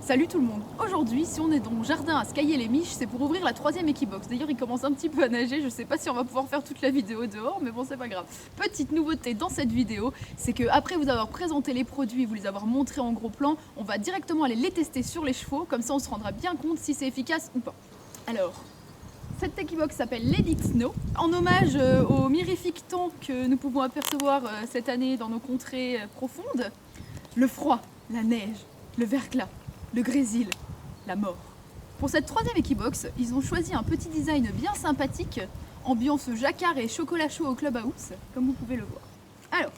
Salut tout le monde. Aujourd'hui, si on est dans mon jardin à Scailler les Miches, c'est pour ouvrir la 3e Equibox. D'ailleurs, il commence un petit peu à nager, je sais pas si on va pouvoir faire toute la vidéo dehors, mais bon, c'est pas grave. Petite nouveauté dans cette vidéo, c'est que après vous avoir présenté les produits, vous les avoir montrés en gros plan, on va directement aller les tester sur les chevaux, comme ça on se rendra bien compte si c'est efficace ou pas. Alors, cette Equibox s'appelle Lady Snow, en hommage au mirifique temps que nous pouvons apercevoir cette année dans nos contrées profondes. Le froid, la neige, le verglas, le grésil, la mort. Pour cette 3e Equibox, ils ont choisi un petit design bien sympathique, ambiance jacquard et chocolat chaud au clubhouse, comme vous pouvez le voir. Alors,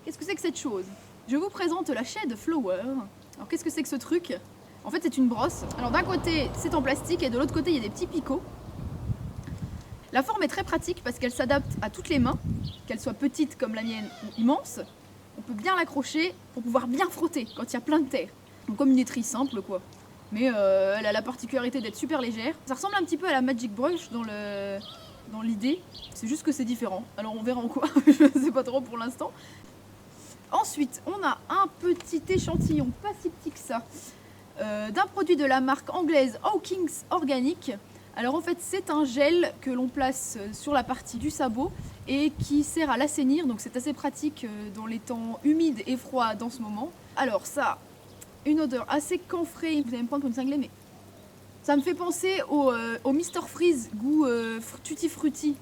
qu'est-ce que c'est que cette chose? Je vous présente la Shed Flower. Alors qu'est-ce que c'est que ce truc? En fait c'est une brosse. Alors d'un côté c'est en plastique et de l'autre côté il y a des petits picots. La forme est très pratique parce qu'elle s'adapte à toutes les mains, qu'elles soient petites comme la mienne ou immenses. On peut bien l'accrocher pour pouvoir bien frotter quand il y a plein de terre. Donc comme une étrie simple quoi. Mais elle a la particularité d'être super légère. Ça ressemble un petit peu à la Magic Brush dans l'idée. C'est juste que c'est différent. Alors on verra en quoi, je ne sais pas trop pour l'instant. Ensuite, on a un petit échantillon, pas si petit que ça, d'un produit de la marque anglaise Hawkins Organic. Alors en fait c'est un gel que l'on place sur la partie du sabot et qui sert à l'assainir, donc c'est assez pratique dans les temps humides et froids dans ce moment. Alors ça a une odeur assez camphrée, vous allez me prendre pour une cinglée, mais ça me fait penser au Mr Freeze goût tutti frutti.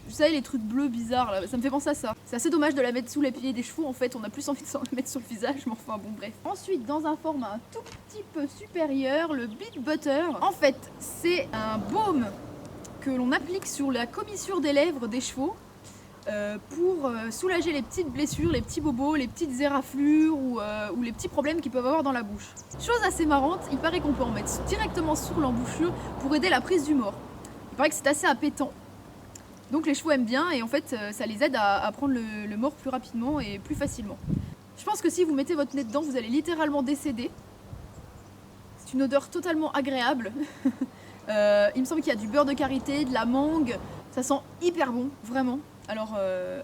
Vous savez les trucs bleus bizarres là, ça me fait penser à ça. C'est assez dommage de la mettre sous les pieds des chevaux, en fait on a plus envie de s'en mettre sur le visage, mais enfin bon bref. Ensuite dans un format un tout petit peu supérieur, le Big Butter. En fait c'est un baume que l'on applique sur la commissure des lèvres des chevaux pour soulager les petites blessures, les petits bobos, les petites éraflures ou les petits problèmes qu'ils peuvent avoir dans la bouche. Chose assez marrante, il paraît qu'on peut en mettre directement sur l'embouchure pour aider la prise du mors. Il paraît que c'est assez appétant. Donc les chevaux aiment bien et en fait ça les aide à prendre le mors plus rapidement et plus facilement. Je pense que si vous mettez votre nez dedans, vous allez littéralement décéder. C'est une odeur totalement agréable. Il me semble qu'il y a du beurre de karité, de la mangue. Ça sent hyper bon, vraiment. Alors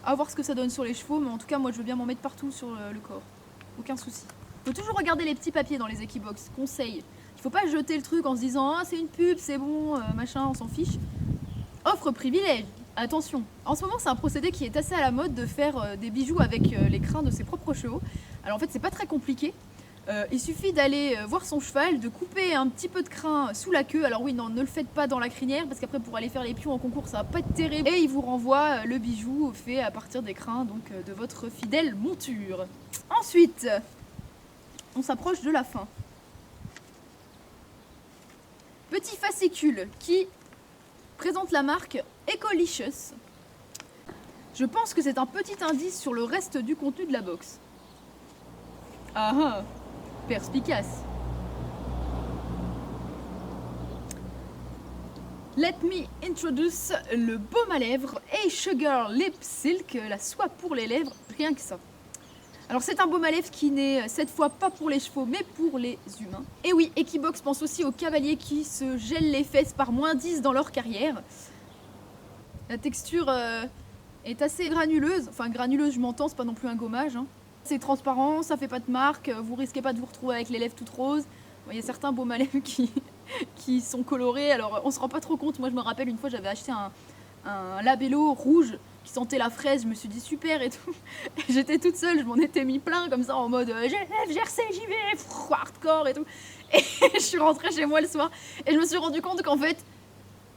à voir ce que ça donne sur les chevaux, mais en tout cas moi je veux bien m'en mettre partout sur le corps. Aucun souci. Faut toujours regarder les petits papiers dans les Equibox. Conseil. Il faut pas jeter le truc en se disant ah c'est une pub, c'est bon, machin, on s'en fiche. Offre privilège. Attention, en ce moment c'est un procédé qui est assez à la mode de faire des bijoux avec les crins de ses propres chevaux. Alors en fait c'est pas très compliqué, il suffit d'aller voir son cheval, de couper un petit peu de crin sous la queue. Alors oui non, ne le faites pas dans la crinière parce qu'après pour aller faire les pions en concours ça va pas être terrible. Et il vous renvoie le bijou fait à partir des crins donc de votre fidèle monture. Ensuite, on s'approche de la fin. Petit fascicule qui présente la marque Ecolicious. Je pense que c'est un petit indice sur le reste du contenu de la box. Ah ah, perspicace. Let me introduce le baume à lèvres A Sugar Lip Silk, la soie pour les lèvres, rien que ça. Alors c'est un baume à lèvres qui n'est cette fois pas pour les chevaux mais pour les humains. Et oui, Equibox pense aussi aux cavaliers qui se gèlent les fesses par -10 dans leur carrière. La texture est assez granuleuse, enfin granuleuse je m'entends, c'est pas non plus un gommage. Hein. C'est transparent, ça fait pas de marque, vous risquez pas de vous retrouver avec les lèvres toutes roses. Il y a certains baumes à lèvres qui sont colorés, alors on se rend pas trop compte. Moi je me rappelle une fois j'avais acheté un labello rouge qui sentait la fraise, je me suis dit super et tout. J'étais toute seule, je m'en étais mis plein comme ça en mode Genève, Jersey, j'y vais, hardcore et tout. Et je suis rentrée chez moi le soir et je me suis rendu compte qu'en fait,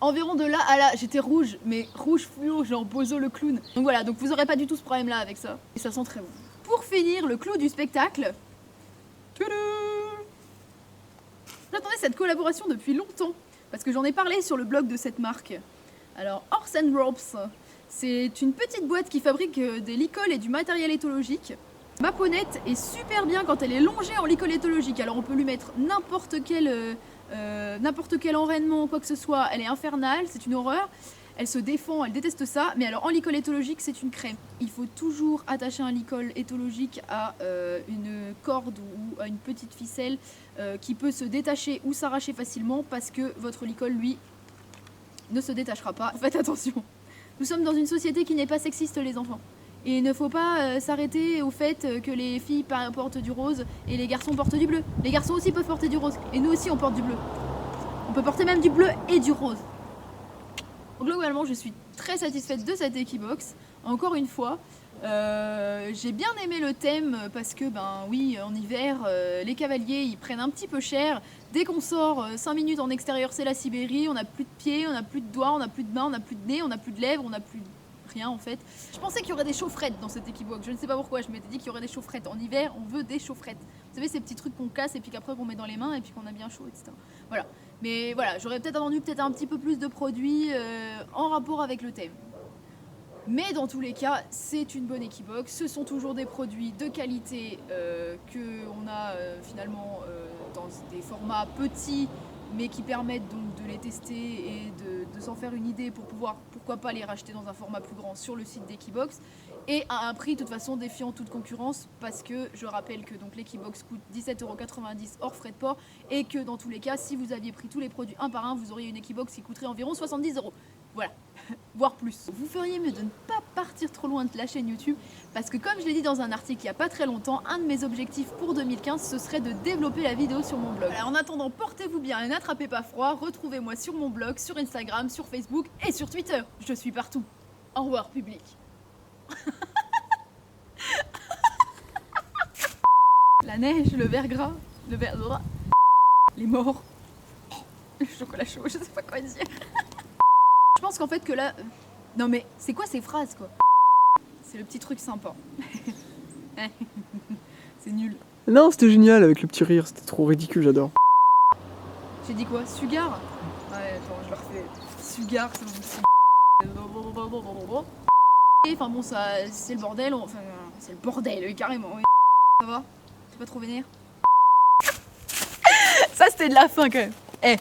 environ de là à là, j'étais rouge, mais rouge fluo, genre Bozo le clown. Donc voilà, donc vous aurez pas du tout ce problème là avec ça. Et ça sent très bon. Pour finir, le clou du spectacle. J'attendais cette collaboration depuis longtemps, parce que j'en ai parlé sur le blog de cette marque. Alors, Horse and Ropes, c'est une petite boîte qui fabrique des licoles et du matériel éthologique. Ma ponette est super bien quand elle est longée en licol éthologique. Alors on peut lui mettre n'importe quel enraînement, quoi que ce soit. Elle est infernale, c'est une horreur. Elle se défend, elle déteste ça. Mais alors en licol éthologique, c'est une crème. Il faut toujours attacher un licol éthologique à une corde ou à une petite ficelle qui peut se détacher ou s'arracher facilement parce que votre licol, lui, ne se détachera pas. Faites attention. Nous sommes dans une société qui n'est pas sexiste, les enfants. Et il ne faut pas s'arrêter au fait que les filles portent du rose et les garçons portent du bleu. Les garçons aussi peuvent porter du rose. Et nous aussi on porte du bleu. On peut porter même du bleu et du rose. Globalement je suis très satisfaite de cette Equibox. Encore une fois, j'ai bien aimé le thème parce que ben oui, en hiver les cavaliers ils prennent un petit peu cher. Dès qu'on sort 5 minutes en extérieur c'est la Sibérie, on n'a plus de pieds, on n'a plus de doigts, on n'a plus de mains, on n'a plus de nez, on n'a plus de lèvres, on n'a plus rien en fait. Je pensais qu'il y aurait des chaufferettes dans cette Equibox, je ne sais pas pourquoi, je m'étais dit qu'il y aurait des chaufferettes. En hiver on veut des chaufferettes. Vous savez ces petits trucs qu'on casse et puis qu'après qu'on met dans les mains et puis qu'on a bien chaud, etc. Voilà. Mais voilà, j'aurais peut-être attendu un petit peu plus de produits en rapport avec le thème. Mais dans tous les cas, c'est une bonne Equibox. Ce sont toujours des produits de qualité qu'on a finalement dans des formats petits, mais qui permettent donc de les tester et de s'en faire une idée pour pouvoir, pourquoi pas, les racheter dans un format plus grand sur le site d'Equibox. Et à un prix de toute façon défiant toute concurrence, parce que je rappelle que l'Equibox coûte 17,90 € hors frais de port, et que dans tous les cas, si vous aviez pris tous les produits un par un, vous auriez une Equibox qui coûterait environ 70 €. Voilà, voire plus. Vous feriez mieux de ne pas partir trop loin de la chaîne YouTube, parce que comme je l'ai dit dans un article il n'y a pas très longtemps, un de mes objectifs pour 2015, ce serait de développer la vidéo sur mon blog. Alors, en attendant, portez-vous bien et n'attrapez pas froid. Retrouvez-moi sur mon blog, sur Instagram, sur Facebook et sur Twitter. Je suis partout. Au revoir, public. La neige, le verre gras, le verre gras, les morts, le chocolat chaud, je sais pas quoi dire. Je pense qu'en fait que là... Non mais, c'est quoi ces phrases quoi? C'est le petit truc sympa. C'est nul. Non, c'était génial avec le petit rire, c'était trop ridicule, j'adore. J'ai dit quoi? Sugar? Ouais, attends, je le refais. Sugar, c'est bon. Enfin bon, ça, c'est le bordel, enfin, c'est le bordel, carrément. Oui. Ça va? T'es pas trop vénère? Ça, c'était de la fin, quand même. Eh,